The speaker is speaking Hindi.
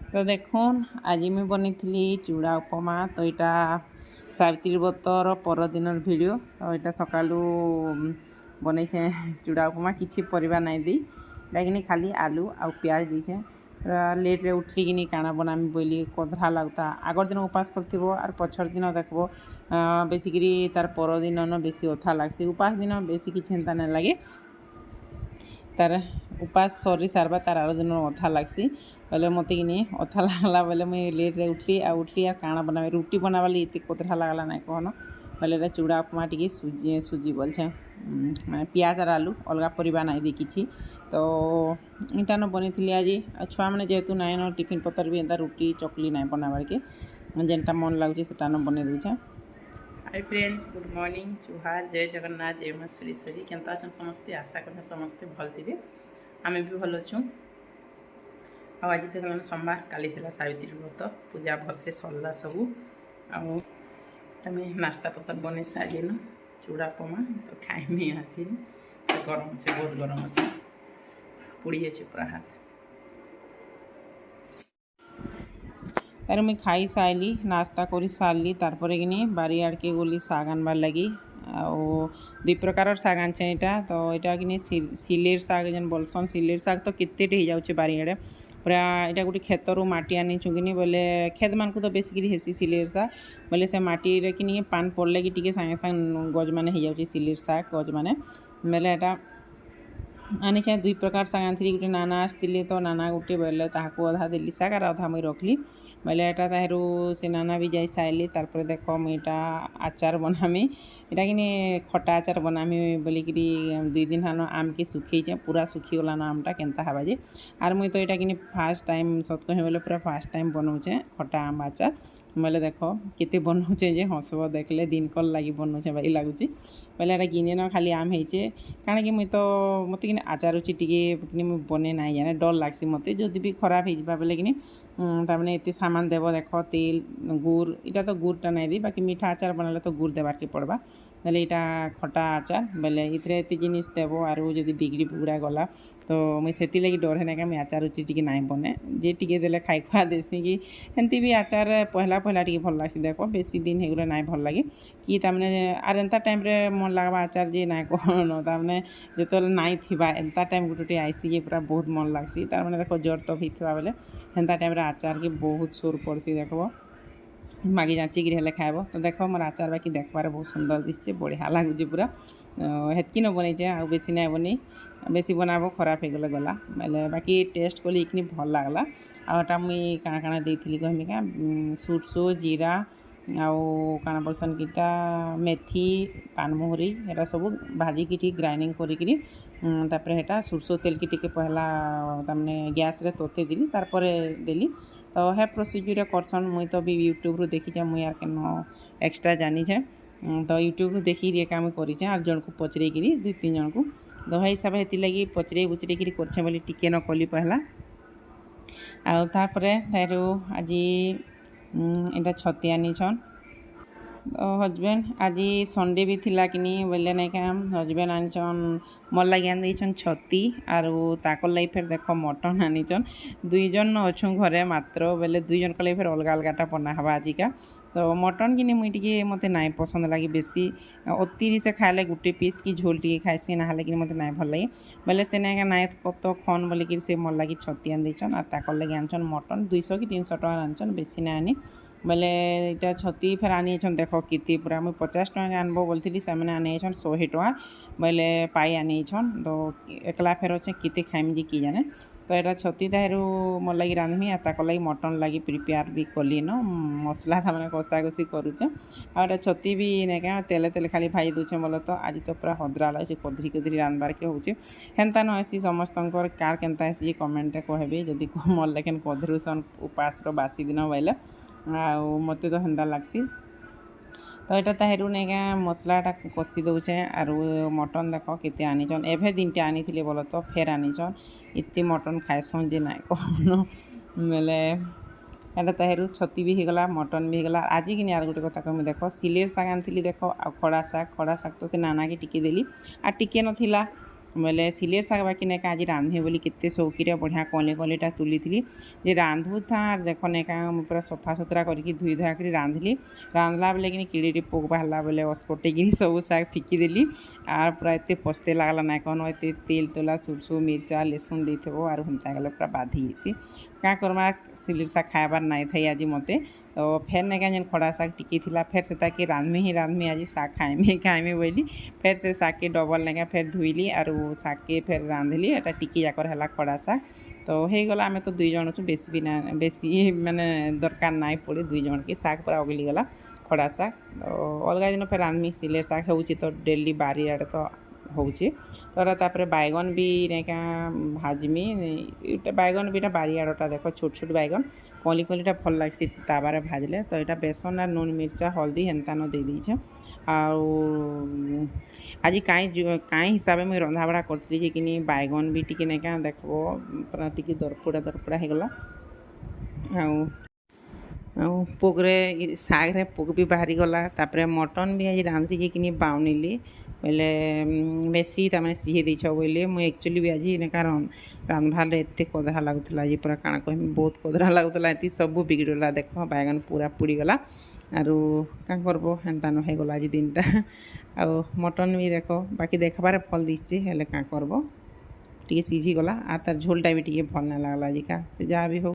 तो देखुन आज मैं बनई चूड़ा उपमा। तो यहाँ सावित्री व्रतर परदिन वीडियो। तो यहाँ सकालू बनई चूड़ा उपमा किसी परिवा नहीं दी लेकिन खाली आलू आ प्याज दीछे। लेट रे उठिकी काଣା बनामी बोली कदरा लगता। आगर दिन उपास कर और पछर दिन देखो बेसिकी तार परदिन बेसी अथा लगसी। उपास दिन बेसी किसी एंता नहीं लगे। तार उपास सरी सारवा तार आर दिन अथा लगसी बोले मत कि अथा लगला बोले मुझे लेट्रे उठली आ काଣା बनावे रुटी बनावाली ये कदरा लगला ना कहन बोले चूड़ा उपमा टी सुजी बोलछे मैं पियाज और आलू अलग परिवा नहीं दी किसी। तो इटा न बनी आज छुआ मैंने जेहेतु नाइन टिफिन पतर भी एंता रुटी चकली ना बनाबार के जेनटा मन लगुच से बन दूचे। हाय फ्रेंड्स, गुड मॉर्निंग, जुहार, जय जगन्नाथ, जय माँ सुरेश्वरी। केनता अच्छा समस्ते आशा करते समस्ते भल थे। आम भी भल अच्छु। आज तो सोमवार काली थी सावित्री व्रत पूजा भलसे सरला सबू आम नास्ता पतर बन सारे चूड़ा उपमा। तो खाइमी आज गरम अच्छे बहुत गरम अच्छे पुड़ी अच्छे पूरा हाथ। तार मुई खाई सारी नास्ता कर सारी तारपर कि बारी आड़ के गली शाग आनबार लगी। दुई प्रकार शाग आनचे यहाँ। तो यहाँ कि सिलेर शाग जेन बोलसन सिलेर शाग तो केते हो जाऊे बारी आड़े पूरा। यहाँ गोटे खेतर माटी आनीचु कि बोले खेत मान को तो बेसिकी हेसी सिलेर शाग बोले से माटी रे कि पान पड़ले कि टे सागे सागे गज मान हो जाऊे सिलेर शाग गज मान बोले यहाँ आनी दुई प्रकार शाग आनी गोटे नाना आसते। तो नाना गोटे बोले ताकू अधा देली शाग और अधा मुई रखली बोले यहाँ ताहरू से नाना भी जाई सारे। तारपर देख मुझा आचार बनामी यहाँ कि खटा आचार बनामी बोलिकी दुई दिन हान आम के सुखीचे पूरा सुखीगलान आमटा केन्ता हवा जे। आर मुई तो यहाँ कि फास्ट टाइम सत कह बोले पूरा फास्ट टाइम बनाऊे खटा आम आचार बोले देख केते बनाऊे जे हसब देखले दिन कल लगी बनाऊे भाई लगुच बोले यहाँ गिने न खाली आम होचे कारण कि मुई तो मत कि आचार रुचि टी बने ना जाने डर लगसी मत जदि भी खराब हो बोले कि तारमाने एत सामान देव देख तेल गुड़ इटा तो गुड़टा नहीं दी बाकी मीठा आचार बनाले तो गुड़ देवार के पड़वा बोले यहाँ खटा आचार बोले ये जिनिस देव और जब बिगड़ी बुगड़ा गला तो मुई से लगी डर है ना मुझे आचार रुचि टी ना बने जे टी देले खाई खुआ देसी कि एमती भी आचार पहला पहला टी भल लगे देख बेसी दिन होगले ना भल लगे कि तारमाने आर एंता टाइम रे मन लगवा आचार जे ना कौन तारमाने जो नाई थिबा एंता टाइम गोटे आईसी पूरा बहुत मन लगसी तारमाने देख जर तो भी थिबा बोले हेन्ता टाइम रे आचार के बहुत सोर पड़सी देखब मागी जाचिकी हेल्ले खाएब। तो देख मोर आचार बाकी देखबार बहुत सुंदर दिशे बढ़िया लगुच पूरा हेतकी न बनईचे आ बेसी ना बनी बेसी बनाब खराब हो गले गला बोले बाकी टेस्ट कली इकनी भल लगला। आटा मुई काଣା काଣା देती कहमी क्या सुरसो जीरा आउ काଣା बोलसन किटा मेथी पानमोहरी एटा सब भाजिकी ठीक ग्राइंडिंग करी तापर हेटा सुरसो तेल की टिके पहला तामने गैस रे तोते दिली तारपर देली। तो हे प्रोसीजर करसन मुई तो भी यूट्यूब रू देखी मुई यार केन एक्स्ट्रा जानी छे। तो यूट्यूब रू देखी काम करी आर जन को पचरे दुई तीन जन को तो है हिसाब से लगी पचरे बुचरे कर बोली टिके न कली पहला आउे आज यहाँ छती आनीछन। हजबैंड आज संडे भी थिला कि बोले ना क्या हजबैंड आनीचन मोर लगे आनीचन छती और ताकर लगे फिर देख मटन आनीचन दुई जन अच्छु घरे मात्र बोले दुई जन लगे फिर अलग अलगाटा बना हवा आजिका। तो मटन कि मुई टी मत ना पसंद लगे बेसी अति से खाए गोटे पीस कि झोल टी खाएसी ना कि मत ना भल लगे बोले से ना ना कत खन बोलिक से मोर लगे छती आनीचन और ताकर लगे आनछन मटन 200 कि 300 टका आनछन बेसी ना आनी बोले यहाँ छती फेर आनीछन देख किति पूरा मुझे 50 टका आनब बोलती से आनीछन 100 टका बोले पाई आनीछन। तो एकला फेर अच्छे किति खाइमी जे कि जाने। तो यहाँ छती ताहरू मोर लगे रांधमी और ताक लगे मटन लगे प्रिपेयर भी कली न मसला मैंने कषा कषि करुचे और छती भी ना क्या तेले तेले खाली भाई दूचे बोले। तो आज तो पूरा हदरा लगे कदरी कदरी रांधबार के होचे हेन्ता नसी समस्त कार केन्ता हेसी कमेंट कहबे जदि मोर लेकिन कदरुसन उपास बासी दिन बोले मत तो हेन्ता लगसी। तो यहाँ ताहरू ना क्या मसलाटा कषि दौचे और मटन देख केते आनीचन एभे दिनटे आनी बोल तो फेर आनीचन इतनी मटन खाएसन जे ना कहन बोले यहाँ ताहरू छती भी होगला मटन भी होगला। आज कि यार गोटे कथा कहमी देख सिलेर शाग आनी देख आ खड़ा शाग तो से नाना के टिके देली आ टिके नथिला ବୋଲେ ସିଲେଇ ଶାଗ ବାକି ନେକା ଆଜି ରାନ୍ଧେ ବୋଲି କେତେ ସଉକିରେ ବଢ଼ିଆ କଲେ କଲେଟା ତୁଲିଥିଲି ଯେ ରାନ୍ଧୁଥା ଦେଖ ନେକା ମୁଁ ପୁରା ସଫା ସୁତରା କରିକି ଧୁଇ ଧୁଆ କରି ରାନ୍ଧିଲି ରାନ୍ଧଲା ବେଲେ କିନି କିଡ଼ିଟି ପୋକ ବାହାରିଲା ବେଲେ ଅସ୍ପଟେଇକିନି ସବୁ ଶାଗ ଫିକିଦେଲି ଆର୍ ପୁରା ଏତେ ପସ୍ତେ ଲାଗ୍ଲା ନାଇଁ କନ ଏତେ ତେଲ ତୋଲା ସୁରସୁ ମିର୍ଚା ଲେସୁନ୍ ଦେଇଥିବ ଆରୁ ହେନ୍ତା ଗଲେ ପୁରା ବାଧି ଯାଇସି କାଁ କର୍ମା ସିଲେଇ ଶାଗ ଖାଇବାର୍ ନାଇଁ ଥାଇ ଆଜି ମତେ ତ ଫେର୍ ନେକା ଯେନ୍ ଖଡ଼ା ଶାଗ ଟିକେ ଥିଲା ଫେର୍ ସେଟାକେ ରାନ୍ଧମି ଆଜି ଶାଗ ଖାଇମି ବୋଇଲି ଫେର୍ ସେ ଶାଗକେ ଡବଲ୍ ନେକା ଫେର୍ ଧୁଇଲି ଆରୁ ଶାଗକେ ଫେର୍ ରାନ୍ଧିଲି ଏଟା ଟିକେ ଯାକର ହେଲା ଖଡ଼ା ଶାଗ ତ ହେଇଗଲା ଆମେ ତ 2 ଜଣ ଅଛୁ ବେଶୀ ବି ନା ବେଶୀ ମାନେ ଦରକାର ନାଇଁ ପଡ଼େ 2 ଜଣକେ ଶାଗ ପୁରା ଅଗଲି ଗଲା ଖଡ଼ା ଶାଗ ତ ଅଲଗା ଦିନ ଫେର୍ ରାନ୍ଧମି ସିଲେଇ ଶାଗ ହେଉଛି ତ ଡେଲି ବାରିଆଡ଼େ ତ ହେଉଛି ତ ତାପରେ ବାଇଗଣ ବି ନେକା ଭାଜମି ଏଇଟା ବାଇଗଣ ବିଟା ବାରିଆଡ଼ଟା ଦେଖ ଛୋଟ ଛୋଟ ବାଇଗଣ କଲି କଲିଟା ଭଲ ଲାଗ୍ସି ତାୱାରେ ଭାଜଲେ ତ ଏଇଟା ବେସନ আর নুন মির্চা হলদি হেନ୍তাନ ଦେଇଦେଇଛେ ଆଉ ଆଜି କାଇଁ ହିସାବେ ମୁଇଁ ରନ୍ଧାବଢ଼ା କରିଥିଲି ଯେ କିନି ବାଇଗଣ ବି ଟିକେ ନେକା ଦେଖବ ପୁରା ଟିକେ ଦରପୋଡ଼ା ହେଇଗଲା ଆଉ ପୋକରେ ଶାଗରେ ପୋକ ବି ବାହାରିଗଲା ତାପରେ ମଟନ୍ ବି ଆଜି ରାନ୍ଧିଲି ଯେ କିନି ବାଉନିଲି ବୋଇଲେ ବେଶୀ ତାମାନେ ସିଝେଇ ଦେଇଛ ବୋଇଲେ ମୁଇଁ ଆକ୍ଚୁଆଲି ବି ଆଜି ନେକା ରାନ୍ଧବାର୍ରେ ଏତେ କଦରା ଲାଗୁଥିଲା ଆଜି ପୁରା କାଣା କହିମି ବହୁତ କଦରା ଲାଗୁଥିଲା ଏତି ସବୁ ବିଗିଡ଼ିଗଲା ଦେଖ ବାଇଗଣ ପୁରା ପୁଡ଼ିଗଲା ଆରୁ କାଁ କରବ ହେନ୍ତା ନ ହେଇଗଲା ଆଜି ଦିନଟା ଆଉ ମଟନ୍ ବି ଦେଖ ବାକି ଦେଖବାରେ ଭଲ୍ ଦିଶଛି ହେଲେ କାଁ କରବ ଟିକେ ସିଝିଗଲା ଆର୍ ତାର୍ ଝୋଲଟା ବି ଟିକେ ଭଲ୍ ନାଇଁ ଲାଗ୍ଲା ଆଜିକା ସେ ଯାହା ବି ହଉ